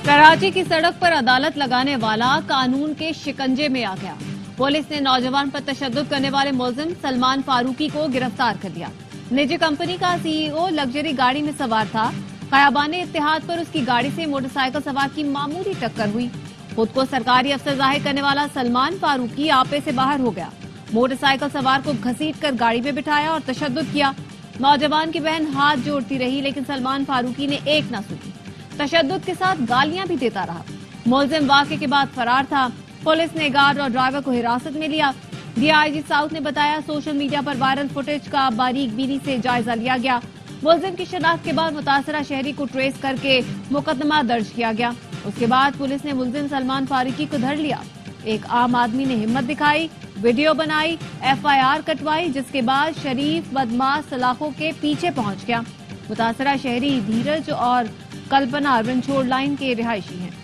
कराची की सड़क पर अदालत लगाने वाला कानून के शिकंजे में आ गया। पुलिस ने नौजवान पर तशद्दुद करने वाले मुलजिम सलमान फारूकी को गिरफ्तार कर लिया। निजी कंपनी का सीईओ लग्जरी गाड़ी में सवार था। खयाबाने इत्तेहाद पर उसकी गाड़ी से मोटरसाइकिल सवार की मामूली टक्कर हुई। खुद को सरकारी अफसर जाहिर करने वाला सलमान फारूकी आपे से बाहर हो गया। मोटरसाइकिल सवार को घसीट कर गाड़ी में बिठाया और तशद्दुद किया। नौजवान की बहन हाथ जोड़ती रही, लेकिन सलमान फारूकी ने एक न सुनी। तशद्दुद के साथ गालियां भी देता रहा। मुलजिम वाक़े के बाद फरार था। पुलिस ने गार्ड और ड्राइवर को हिरासत में लिया। डीआईजी साउथ ने बताया, सोशल मीडिया पर वायरल फुटेज का बारीक बीनी से जायजा लिया गया। मुलजिम की शनाख्त के बाद मुतासरा शहरी को ट्रेस करके मुकदमा दर्ज किया गया। उसके बाद पुलिस ने मुलजिम सलमान फारूकी को धर लिया। एक आम आदमी ने हिम्मत दिखाई, वीडियो बनाई, एफआईआर कटवाई, जिसके बाद शरीफ बदमाश सलाखों के पीछे पहुंच गया। मुतासरा शहरी धीरज और कल्पना रंछोड़ लाइन के रिहायशी हैं।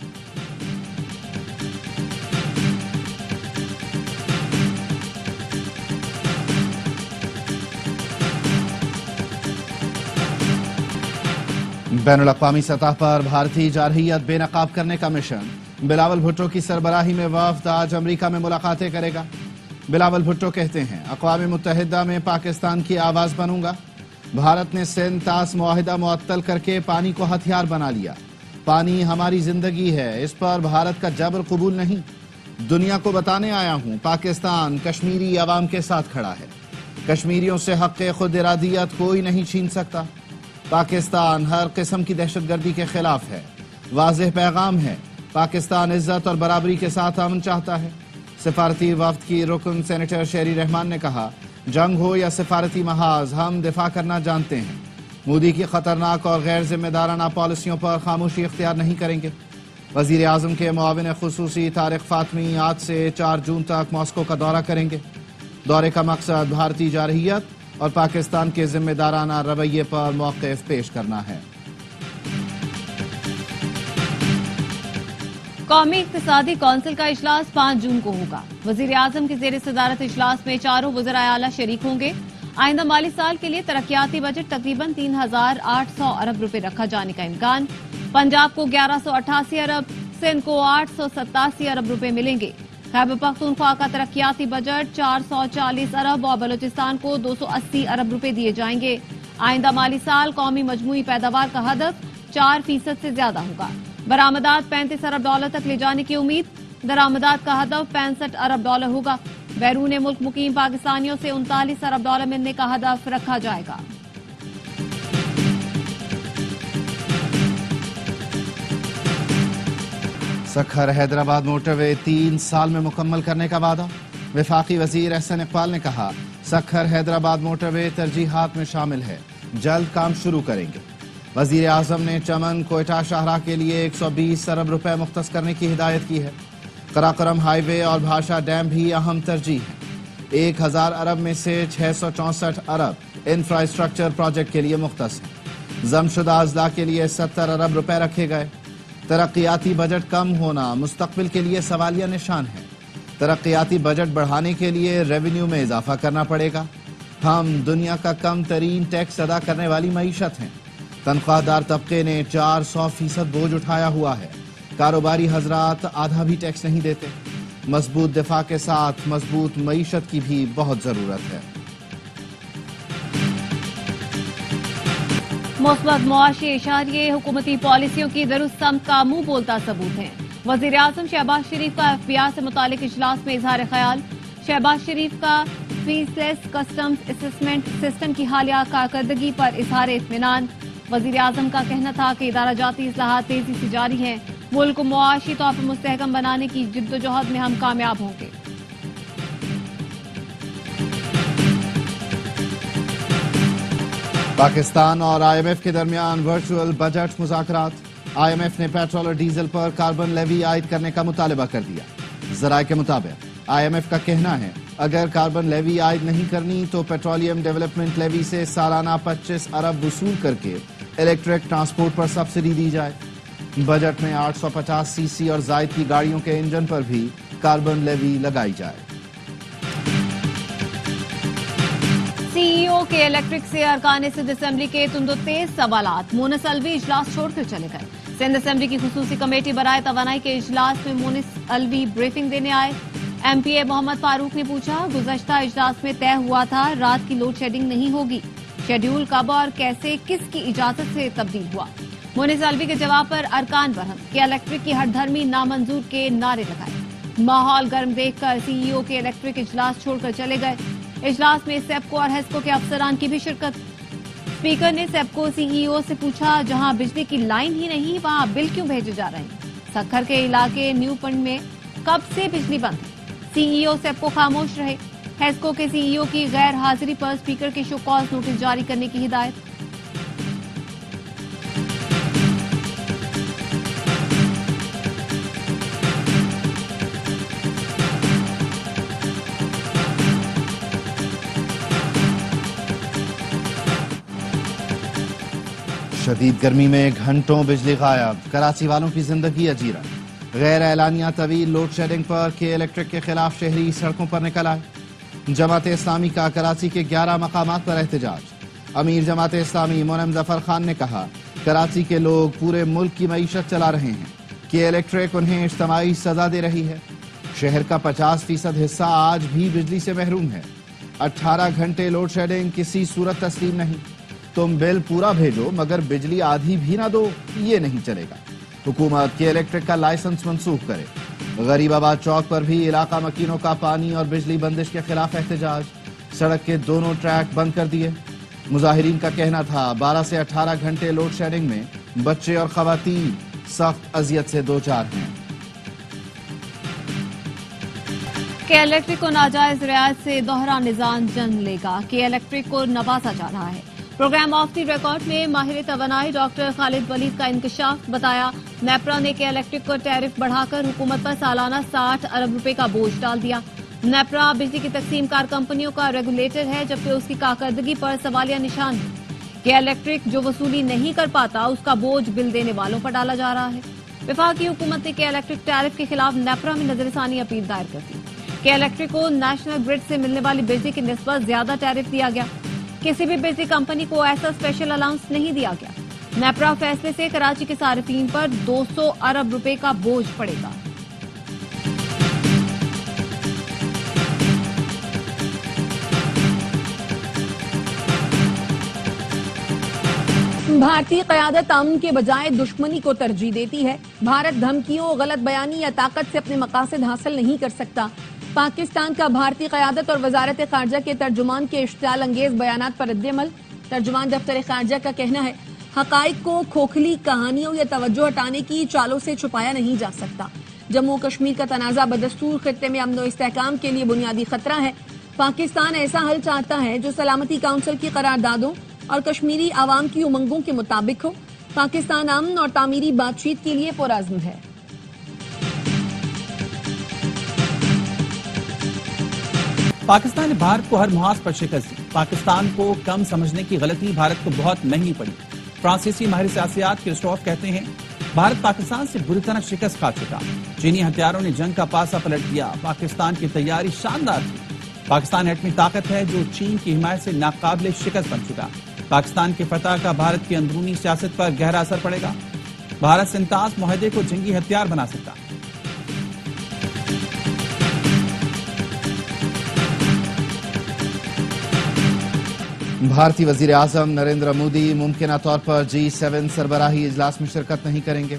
बैनुल-अक़वामी सतह पर भारतीय जारहियत बेनकाब करने का मिशन। बिलावल भुट्टो की सरबराही में वफ्द आज अमरीका में मुलाकातें करेगा। बिलावल भुट्टो कहते हैं, अक़वाम मुत्तहिदा में पाकिस्तान की आवाज बनूंगा। भारत ने सिंध तास मुआहिदा मुअत्तल करके पानी को हथियार बना लिया। पानी हमारी जिंदगी है, इस पर भारत का जबर कबूल नहीं। दुनिया को बताने आया हूं, पाकिस्तान कश्मीरी अवाम के साथ खड़ा है। कश्मीरियों से हक़ खुद इरादियत कोई नहीं छीन सकता। पाकिस्तान हर किस्म की दहशतगर्दी के खिलाफ है। वाज़ेह पैगाम है, पाकिस्तान इज्जत और बराबरी के साथ अमन चाहता है। सिफारती वफ्द की रुकन सेनेटर शेरी रहमान ने कहा, जंग हो या सिफारती महाज, हम दिफा करना जानते हैं। मोदी की खतरनाक और गैर जिम्मेदाराना पॉलिसियों पर खामोशी इख्तियार नहीं करेंगे। वजीर आजम के मुआविन खुसूसी तारिक फातमी आज से 4 जून तक मॉस्को का दौरा करेंगे। दौरे का मकसद भारतीय जारहियत और पाकिस्तान के जिम्मेदाराना रवैये पर मौक़िफ़ पेश करना है। कौमी इक़्तिसादी कौंसिल का इजलास 5 जून को होगा। वज़ीर आज़म की ज़ेर सदारत इजलास में चारों वज़राए आला शरीक होंगे। आइंदा माली साल के लिए तरक्याती बजट तकरीबन 3,800 अरब रुपए रखा जाने का इम्कान। पंजाब को 1188 अरब, सिंध को 887 अरब रुपए मिलेंगे। खैबर पख्तूनख्वा का तरक्याती बजट 440 अरब और बलूचिस्तान को 280 अरब रुपए दिए जाएंगे। आइंदा माली साल कौमी मजमूई पैदावार का हदफ 4% से ज्यादा होगा। बरामदात 35 अरब डॉलर तक ले जाने की उम्मीद। दरामदात का हदफ 65 अरब डॉलर होगा। बैरून मुल्क मुकीम पाकिस्तानियों से 39 अरब डॉलर मिलने का हदफ रखा जाएगा। सखर हैदराबाद मोटरवे 3 साल में मुकम्मल करने का वादा। वफाकी वजीर एहसन इकबाल ने कहा, सखर हैदराबाद मोटरवे तरजीहात में शामिल है, जल्द काम शुरू करेंगे। वजीर आजम ने चमन कोयटा शाहराह के लिए 120 अरब रुपए मुख्तस करने की हिदायत की है। कराकोरम हाईवे और भाषा डैम भी अहम तरजीह है। 1000 अरब में से 664 अरब इंफ्रास्ट्रक्चर प्रोजेक्ट के लिए मुख्तस है। जमशुदा अजला के लिए 70 अरब रुपए रखे गए। तरक्याती बजट कम होना मुस्तकबिल के लिए सवालिया निशान है। तरक्याती बजट बढ़ाने के लिए रेवेन्यू में इजाफा करना पड़ेगा। हम दुनिया का कम तरीन टैक्स अदा करने वाली मईशत हैं। तनख्वाहदार तबके ने 400% बोझ उठाया हुआ है। कारोबारी हजरात आधा भी टैक्स नहीं देते। मजबूत दिफा के साथ मजबूत मईशत की भी बहुत जरूरत है। मुस्बत मुआशी इशारे हुकूमती पॉलिसियों की दुरुस्त समत का मुंह बोलता सबूत है। वजीर आजम शहबाज शरीफ का FBI से मुतालिक इजलास में इजहार ख्याल। शहबाज शरीफ का फीसलेस कस्टम्स असेसमेंट सिस्टम की हालिया कारकर्दगी पर इजहार इत्मीनान। वजीर आजम का कहना था कि इदारा जाती इस्लाहात तेजी से जारी हैं। मुल्क को मुआशी तौर पर मुस्तहकम बनाने की जिद्दोजहद में हम कामयाब होंगे। पाकिस्तान और IMF के दरमियान वर्चुअल बजट मुज़ाकरात। IMF ने पेट्रोल और डीजल पर कार्बन लेवी आयद करने का मुतालबा कर दिया। ज़राए के मुताबिक IMF का कहना है, अगर कार्बन लेवी आयद नहीं करनी तो पेट्रोलियम डेवलपमेंट लेवी से सालाना 25 अरब वसूल करके इलेक्ट्रिक ट्रांसपोर्ट पर सब्सिडी दी जाए। बजट में 850 सीसी और जायद की गाड़ियों के इंजन पर भी कार्बन लेवी लगाई जाए। CEO के इलेक्ट्रिक से अरकान सिंध असेंबली के तुंदो तेज सवालात। मोनिस अलवी इजलास छोड़कर चले गए। सिंध असेंबली की खुसूसी कमेटी बराए तवानाई के इजलास में मोनिस अलवी ब्रीफिंग देने आए। एमपीए मोहम्मद फारूक ने पूछा, गुज़श्ता इजलास में तय हुआ था रात की लोड शेडिंग नहीं होगी, शेड्यूल कब और कैसे किसकी इजाजत से तब्दील हुआ? मोनिस अलवी के जवाब पर अरकान बरहम के इलेक्ट्रिक की हठधर्मी नामंजूर के नारे लगाए। माहौल गर्म देखकर सीईओ के इलेक्ट्रिक इजलास छोड़कर चले गए। इजलास में सेप्को और हेस्को के अफसरान की भी शिरकत। स्पीकर ने सेप्को सीईओ से पूछा, जहां बिजली की लाइन ही नहीं वहां बिल क्यों भेजे जा रहे हैं? सक्खर के इलाके न्यू पंड में कब से बिजली बंद है? सीईओ सेप्को खामोश रहे। हेस्को के सीईओ की गैर हाजिरी पर स्पीकर के शो कॉज नोटिस जारी करने की हिदायत। शदीद गर्मी में घंटों बिजली गायब, कराची वालों की जिंदगी अजीरन। गैर एलानिया तवील लोड शेडिंग पर के इलेक्ट्रिक के खिलाफ शहरी सड़कों पर निकल आए। जमात इस्लामी का कराची के 11 मकामात पर एहतजाज। अमीर जमात इस्लामी मोनम जफर खान ने कहा, कराची के लोग पूरे मुल्क की मईशत चला रहे हैं कि इलेक्ट्रिक उन्हें इज्तिमाई सजा दे रही है। शहर का 50% हिस्सा आज भी बिजली से महरूम है। 18 घंटे लोड शेडिंग किसी सूरत तस्लीम नहीं। तुम बिल पूरा भेजो मगर बिजली आधी भी ना दो, ये नहीं चलेगा। हुकूमत के इलेक्ट्रिक का लाइसेंस मंसूख करे। गरीबाबाद चौक पर भी इलाका मकीनों का पानी और बिजली बंदिश के खिलाफ एहतजाज। सड़क के दोनों ट्रैक बंद कर दिए। मुजाहिरीन का कहना था 12 से 18 घंटे लोड शेडिंग में बच्चे और खवातीन सख्त अजियत से दो चार हैं। के इलेक्ट्रिक को नाजायज रियायत से दोहरा निजाम जन लेगा। के इलेक्ट्रिक को नवाजा जा रहा है। प्रोग्राम ऑफ द रिकॉर्ड में माहिर तवानाई डॉक्टर खालिद वलीद का इंकशाफ। बताया, नेपरा ने के इलेक्ट्रिक को टैरिफ बढ़ाकर हुकूमत पर सालाना 60 अरब रुपए का बोझ डाल दिया। नेपरा बिजली की तकसीम कार कंपनियों का रेगुलेटर है, जबकि उसकी कारकर्दगी पर सवालिया निशान है। के इलेक्ट्रिक जो वसूली नहीं कर पाता उसका बोझ बिल देने वालों पर डाला जा रहा है। वफाकी हुकूमत ने के इलेक्ट्रिक टैरिफ के खिलाफ नेपरा में नजरसानी अपील दायर कर दी। के इलेक्ट्रिक को नेशनल ग्रिड से मिलने वाली बिजली की निस्बत ज्यादा टैरिफ दिया गया। किसी भी बिजली कंपनी को ऐसा स्पेशल अलाउंस नहीं दिया गया। नेपरा फैसले से कराची के सार्फिन पर 200 अरब रुपए का बोझ पड़ेगा। भारतीय क़यादत अमन के बजाय दुश्मनी को तरजीह देती है। भारत धमकियों, गलत बयानी या ताकत से अपने मकासद हासिल नहीं कर सकता। पाकिस्तान का भारतीय क़यादत और वजारत ख़ारजा के तर्जुमान के इश्तियाल अंगेज बयानात पर रद्द-ए-अमल। तर्जुमान दफ्तर ख़ारजा का कहना है, हक़ाइक़ को खोखली कहानियों या तवज्जो हटाने की चालों से छुपाया नहीं जा सकता। जम्मू कश्मीर का तनाज़ा बदस्तूर खित्ते में अमन व इस्तेहकाम के लिए बुनियादी खतरा है। पाकिस्तान ऐसा हल चाहता है जो सलामती काउंसिल की करारदादों और कश्मीरी आवाम की उमंगों के मुताबिक हो। पाकिस्तान अमन और तामीरी बातचीत के लिए पुरअज़्म है। पाकिस्तान ने भारत को हर मुहाज पर शिकस्त दी। पाकिस्तान को कम समझने की गलती भारत को बहुत महंगी पड़ी। फ्रांसीसी माहिर सियासियात क्रिस्टोफ कहते हैं, भारत पाकिस्तान से बुरी तरह शिकस्त खा चुका। चीनी हथियारों ने जंग का पासा पलट दिया। पाकिस्तान की तैयारी शानदार थी। पाकिस्तान एटमी ताकत है जो चीन की हिमायत से नाकाबिले शिकस्त बन चुका। पाकिस्तान की फतह का भारत की अंदरूनी सियासत पर गहरा असर पड़ेगा। भारत सिंताज मुआहदे को जंगी हथियार बना सकता। भारतीय वजीर आजम नरेंद्र मोदी मुमकिना तौर पर G7 सरबराही इजलास में शिरकत नहीं करेंगे।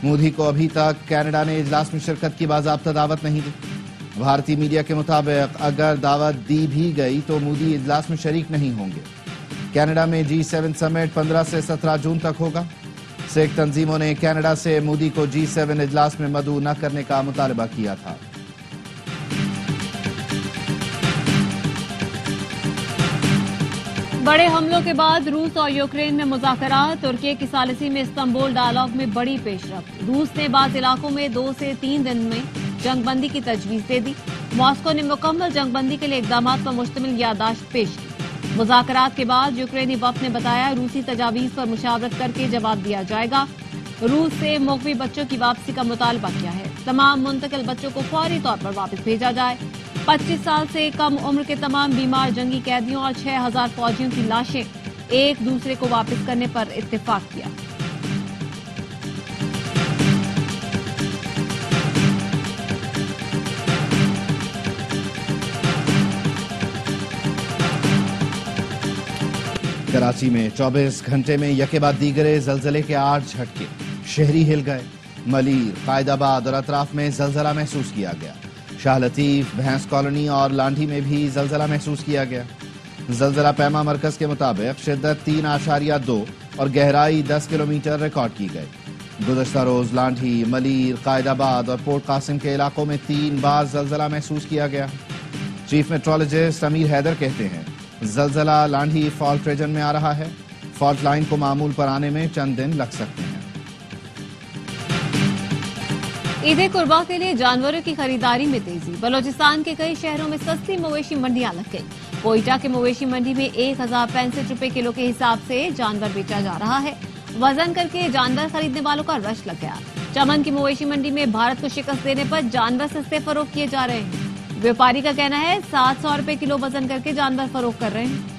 मोदी को अभी तक कनाडा ने इजलास में शिरकत की बाज़ाब्ता दावत नहीं दी। भारतीय मीडिया के मुताबिक अगर दावत दी भी गई तो मोदी इजलास में शरीक नहीं होंगे। कनाडा में G7 समिट 15 से 17 जून तक होगा। सिख तंजीमों ने कनाडा से मोदी को G7 इजलास में मदऊ न करने का मुतालबा किया था। बड़े हमलों के बाद रूस और यूक्रेन में मुज़ाकरात। तुर्की की सालिसी में इस्तांबुल डायलॉग में बड़ी पेशरफ्त। रूस ने बाज़ इलाकों में 2 से 3 दिन में जंगबंदी की तजवीज दे दी। मॉस्को ने मुकम्मल जंगबंदी के लिए इक़दामात पर मुश्तमिल यादाश्त पेश की। मुज़ाकरात के बाद यूक्रेनी वफ़द ने बताया, रूसी तजावीज़ पर मुशावरत करके जवाब दिया जाएगा। रूस से मुग़वी बच्चों की वापसी का मुतालबा किया है। तमाम मुंतकिल बच्चों को फौरी तौर पर वापस भेजा जाए। 25 साल से कम उम्र के तमाम बीमार जंगी कैदियों और 6000 फौजियों की लाशें एक दूसरे को वापस करने पर इत्तेफाक किया। कराची में 24 घंटे में यके बाद दीगरे जलजले के 8 झटके, शहरी हिल गए। मलीर, कायदाबाद और अतराफ में जलजला महसूस किया गया। शाह लतीफ, भैंस कॉलोनी और लांढी में भी जलजला महसूस किया गया। जलजला पैमा मरकज के मुताबिक शिद्दत 3.2 और गहराई 10 किलोमीटर रिकॉर्ड की गई। गुज़श्ता रोज लांढी, मलीर, कायदाबाद और पोर्ट कासिम के इलाकों में 3 बार जलजला महसूस किया गया। चीफ मेट्रोलॉजिस्ट अमीर हैदर कहते हैं जलजला लांढी फॉल्ट रीजन में आ रहा है। फॉल्ट लाइन को मामूल पर आने में चंद दिन लग सकते हैं। ईद कुर्बा के लिए जानवरों की खरीदारी में तेजी। बलोचिस्तान के कई शहरों में सस्ती मवेशी मंडियां लग गई। कोयटा के मवेशी मंडी में 1065 रुपए किलो के हिसाब से जानवर बेचा जा रहा है। वजन करके जानवर खरीदने वालों का रश लग गया। चमन की मवेशी मंडी में भारत को शिकस्त देने पर जानवर सस्ते फरोख्त किए जा रहे हैं। व्यापारी का कहना है 700 रुपए किलो वजन करके जानवर फरोख्त कर रहे हैं।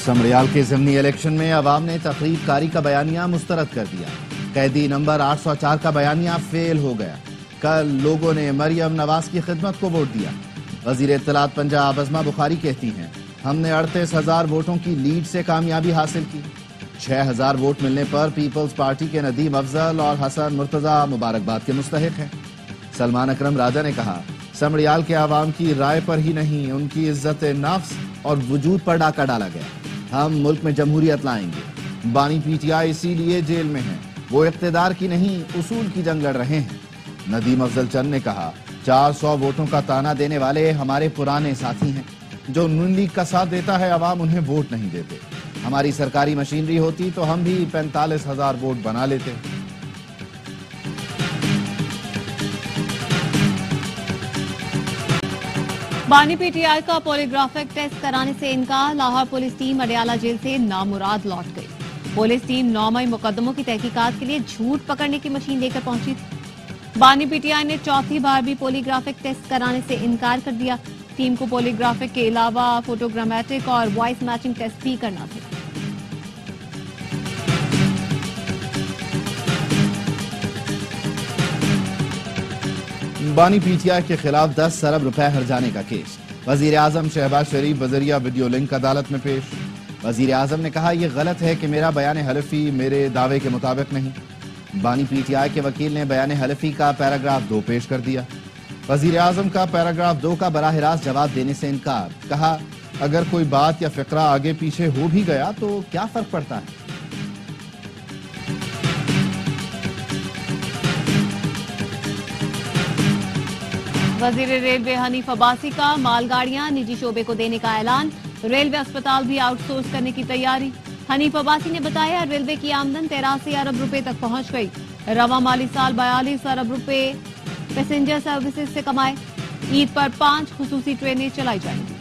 समरियाल के ज़िमनी इलेक्शन में अवाम ने तकरीब कारी का बयानिया मुस्तरद कर दिया। कैदी नंबर 804 का बयानिया फेल हो गया। कल लोगों ने मरियम नवाज की खिदमत को वोट दिया। वजीर इत्तलात पंजाब अज़मा बुखारी कहती हैं हमने 38,000 वोटों की लीड से कामयाबी हासिल की। 6,000 वोट मिलने पर पीपल्स पार्टी के नदीम अफजल और हसन मुर्तजा मुबारकबाद के मुस्तहिक हैं। सलमान अकरम राजा ने कहा समरियाल के आवाम की राय पर ही नहीं उनकी इज्जत नफ्स और वजूद पर डाका डाला गया। हम मुल्क में जमहूरियत लाएंगे। बानी पीटीआई इसीलिए जेल में है, वो इख्तिदार की नहीं उसूल की जंग लड़ रहे हैं। नदीम अफजल चंद ने कहा 400 वोटों का ताना देने वाले हमारे पुराने साथी हैं। जो नून लीग का साथ देता है अवाम उन्हें वोट नहीं देते। हमारी सरकारी मशीनरी होती तो हम भी 45,000 वोट बना लेते। बानी पीटीआई का पॉलीग्राफिक टेस्ट कराने से इनकार। Lahore police team Adiala jail से नामुराद लौट गई। पुलिस टीम 9 मई मुकदमों की तहकीकात के लिए झूठ पकड़ने की मशीन लेकर पहुंची थी। बानी पीटीआई ने चौथी बार भी पॉलीग्राफिक टेस्ट कराने से इनकार कर दिया। टीम को पॉलीग्राफिक के अलावा फोटोग्रामेटिक और वॉइस मैचिंग टेस्ट भी करना था। बानी पीटीआई के खिलाफ 10 अरब रुपए हर्जाने का केस। वजीर आजम शहबाज शरीफ बजरिया वीडियो लिंक अदालत में पेश। वजीर आजम ने कहा यह गलत है कि मेरा बयान हलफी मेरे दावे के मुताबिक नहीं। बानी पीटीआई के वकील ने बयान हलफी का पैराग्राफ 2 पेश कर दिया। वजीर आजम का पैराग्राफ 2 का बराह रास्त जवाब देने से इनकार। कहा अगर कोई बात या फिक्रा आगे पीछे हो भी गया तो क्या फर्क पड़ता है। वजीर रेलवे हनीफ अब्बासी का मालगाड़ियां निजी शोबे को देने का ऐलान। रेलवे अस्पताल भी आउटसोर्स करने की तैयारी। हनीफ अब्बासी ने बताया रेलवे की आमदन 83 अरब रुपए तक पहुंच गई। रवा माली साल 42 अरब रुपए पैसेंजर सर्विसेज से कमाए। ईद पर 5 खुसूसी ट्रेनें चलाई जाएंगी।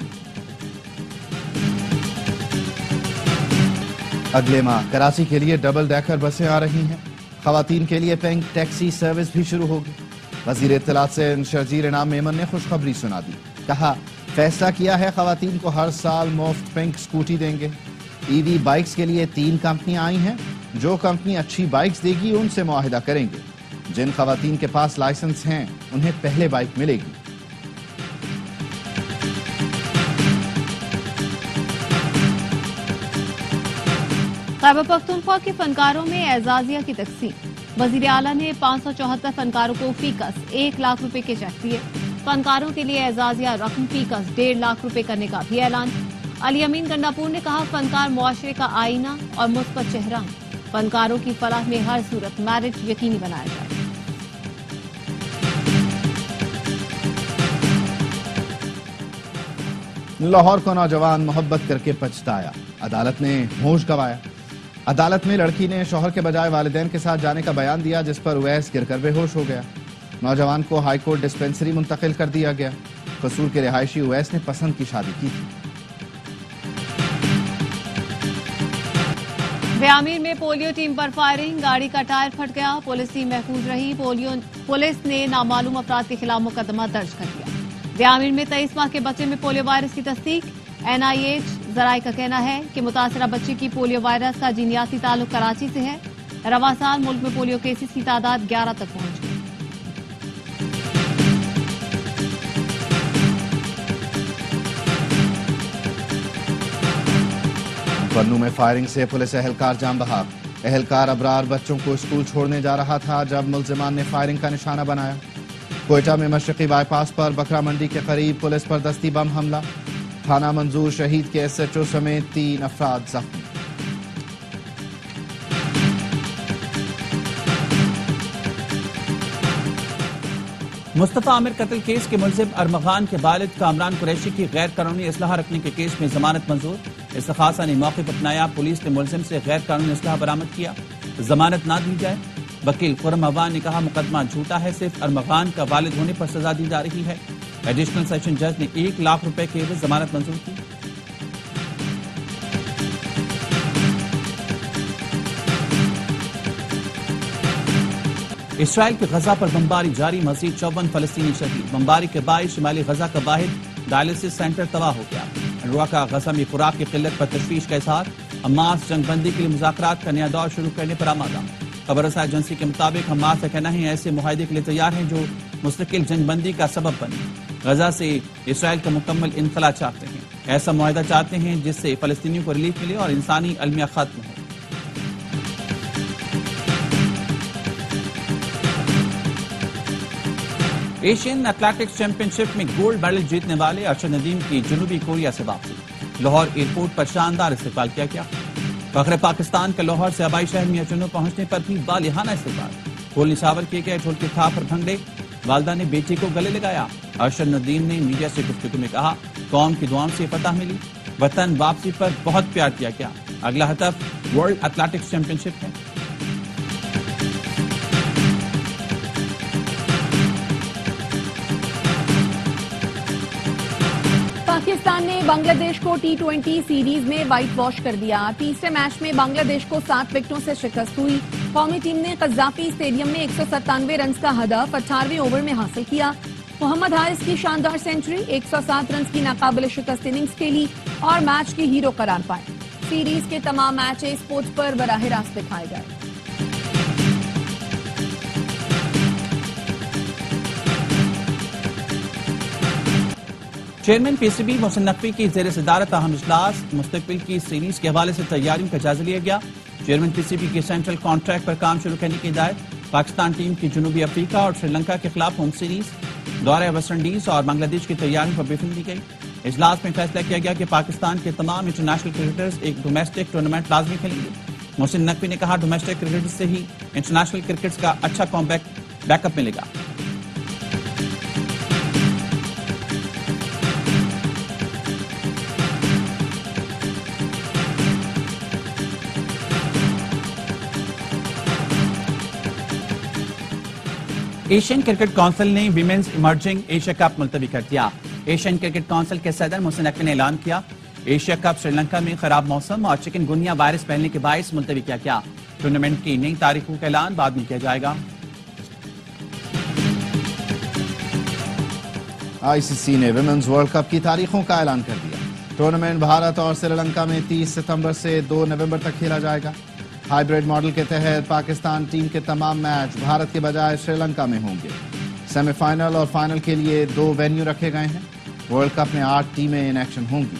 अगले माह कराची के लिए डबल डेकर बसें आ रही हैं। खवातीन के लिए पिंक टैक्सी सर्विस भी शुरू होगी। वजीर इत्तलात से शर्जील इनाम मेमन ने खुशखबरी सुना दी। कहा फैसला किया है खवातीन को हर साल मुफ्त पिंक स्कूटी देंगे। ईवी बाइक्स के लिए 3 कंपनियां आई हैं। जो कंपनी अच्छी बाइक्स देगी उनसे मुआहिदा करेंगे। जिन खवातीन के पास लाइसेंस हैं उन्हें पहले बाइक मिलेगी। खैबर पख्तूनख्वा के फनकारों में एजाजिया की तकसीम। वजीर आला ने 574 फनकारों को फीकस 1 लाख रुपए के चेक दिए। फनकारों के लिए एजाजिया रकम फीकस 1.5 लाख रुपए करने का भी ऐलान। अली अमीन गंडापुर ने कहा फनकार मुआशरे का आईना और मुस्बत चेहरा। फनकारों की फलाह में हर सूरत मैरिट यकीनी बनाया जाए। लाहौर को नौजवान मोहब्बत करके पछताया। अदालत ने होश गंवाया। अदालत में लड़की ने शौहर के बजाय वालिदैन के साथ जाने का बयान दिया जिस पर उवैस गिरकर बेहोश हो गया। नौजवान को हाईकोर्ट डिस्पेंसरी मुंतकिल कर दिया गया। कसूर के रिहायशी उवैस ने पसंद की शादी की थी। व्यामीर में पोलियो टीम पर फायरिंग, गाड़ी का टायर फट गया, पुलिस टीम महफूज रही। पुलिस ने नामालूम अफराद के खिलाफ मुकदमा दर्ज कर दिया। व्यामीर में 23 माह के बच्चे में पोलियो वायरस की तस्दीक। NIH जराये का कहना है कि मुतासरा बच्चे की पोलियो वायरस का जीनियाती ताल्लुक कराची से है। रवा साल मुल्क में पोलियो केसेस की तादाद 11 तक पहुंच गई। बन्नू में फायरिंग से पुलिस एहलकार जान बहक। एहलकार अबरार बच्चों को स्कूल छोड़ने जा रहा था जब मुलजिमान ने फायरिंग का निशाना बनाया। कोयटा में मशरकी बाईपास पर बकरा मंडी के करीब पुलिस पर दस्ती बम हमला। थाना मंजूर शहीद के SHO समेत 3 अफराद जख्मी। मुस्तफा आमिर कत्ल केस के मुलजिम अरमगान के वालिद कामरान कुरैशी की गैर कानूनी असलहा रखने के केस में जमानत मंजूर। इस्तखासा ने मौके पर अपनाया। पुलिस ने मुलजिम से गैर कानूनी असलहा बरामद किया, जमानत ना दी जाए। वकील खुर्रम अवान ने कहा मुकदमा झूठा है, सिर्फ अरमगान का वालिद होने पर सजा दी जा रही है। एडिशनल सेशन जज ने 1 लाख रुपए के एवज जमानत मंजूर की। इसराइल की गजा पर बमबारी जारी, मजीद 54 फलस्तीनी शहीद। बमबारी के बायस शिमाली गजा का वाहिद डायलिसिस सेंटर तबाह हो गया। अनरुआ का गजा में खुराक की किल्लत पर तशवीश का इजहार। हमास जंगबंदी के लिए मुज़ाकरात का नया दौर शुरू करने पर आमादा। खबर रसाई एजेंसी के मुताबिक हमास का कहना है ऐसे मुआहदे के लिए तैयार हैं जो मुस्तकिल जंगबंदी का सबब बने। गजा से इसराइल का मुकम्मल इनखला चाहते हैं। ऐसा मुआहदा चाहते हैं जिससे फलस्तीनियों को रिलीफ मिले और इंसानी अलमिया खत्म हो। एशियन एथलेटिक्स चैंपियनशिप में गोल्ड मेडल जीतने वाले अरशद नदीम की जनूबी कोरिया से वापसी। लाहौर एयरपोर्ट पर शानदार इस्तकबाल किया गया। फखरे पाकिस्तान के लाहौर से आबाई शहर मियाचुनो पहुंचने पर भी बालिहाना इस्तकबाल। ढोल निशावर किए गए, ढोल की थाप पर भंगड़े। वालदा ने बेटी को गले लगाया। अरशद नदीम ने मीडिया से गुफ्तगू में कहा कौम की दुआओं से फतह मिली, वतन वापसी पर बहुत प्यार किया गया। अगला हदफ वर्ल्ड एथलेटिक्स चैंपियनशिप है। पाकिस्तान ने बांग्लादेश को T20 सीरीज में व्हाइट वॉश कर दिया। तीसरे मैच में बांग्लादेश को 7 विकेटों से शिकस्त हुई। कौमी टीम ने कज़ाफी स्टेडियम में 197 रन का हदफ 18वें ओवर में हासिल किया। मोहम्मद हारिस की शानदार सेंचुरी 107 रन की नाकाबिल शिकस्त इनिंग्स खेली और मैच के हीरो करार पाए। सीरीज के तमाम मैचेस स्पोर्ट्स पर बराह रास्त दिखाए गए। चेयरमैन PCB मोहसिन नकवी की ज़ेर सदारत अहम इजलास। मुस्तकबिल की सीरीज के हवाले से तैयारियों का जायजा लिया गया। चेयरमैन PCB की सेंट्रल कॉन्ट्रैक्ट पर काम शुरू करने की हिदायत। पाकिस्तान टीम की जनूबी अफ्रीका और श्रीलंका के खिलाफ होम सीरीज, दौरे वेस्ट इंडीज और बांग्लादेश की तैयारियों पर ब्रीफिंग दी गई। इजलास में फैसला किया गया कि पाकिस्तान के तमाम इंटरनेशनल क्रिकेटर्स एक डोमेस्टिक टूर्नामेंट लाजमी खेलेंगे। मोहसिन नकवी ने कहा डोमेस्टिक क्रिकेट से ही इंटरनेशनल क्रिकेट का अच्छा बैकअप मिलेगा। एशियन क्रिकेट काउंसिल ने विमेंस इमर्जिंग एशिया कप मुलतवी कर दिया। एशियन क्रिकेट काउंसिल के सदर मोहसिन नकवी ने ऐलान किया एशिया कप श्रीलंका में खराब मौसम और चिकनगुनिया वायरस फैलने के बायस मुलतवी किया गया। टूर्नामेंट की नई तारीखों का ऐलान बाद में किया जाएगा। ICC ने विमेंस वर्ल्ड कप की तारीखों का ऐलान कर दिया। टूर्नामेंट भारत और श्रीलंका में 30 सितंबर से 2 नवंबर तक खेला जाएगा। हाइब्रिड मॉडल के तहत पाकिस्तान टीम के तमाम मैच भारत के बजाय श्रीलंका में होंगे। सेमीफाइनल और फाइनल के लिए 2 वेन्यू रखे गए हैं। वर्ल्ड कप में 8 टीमें इन एक्शन होंगी।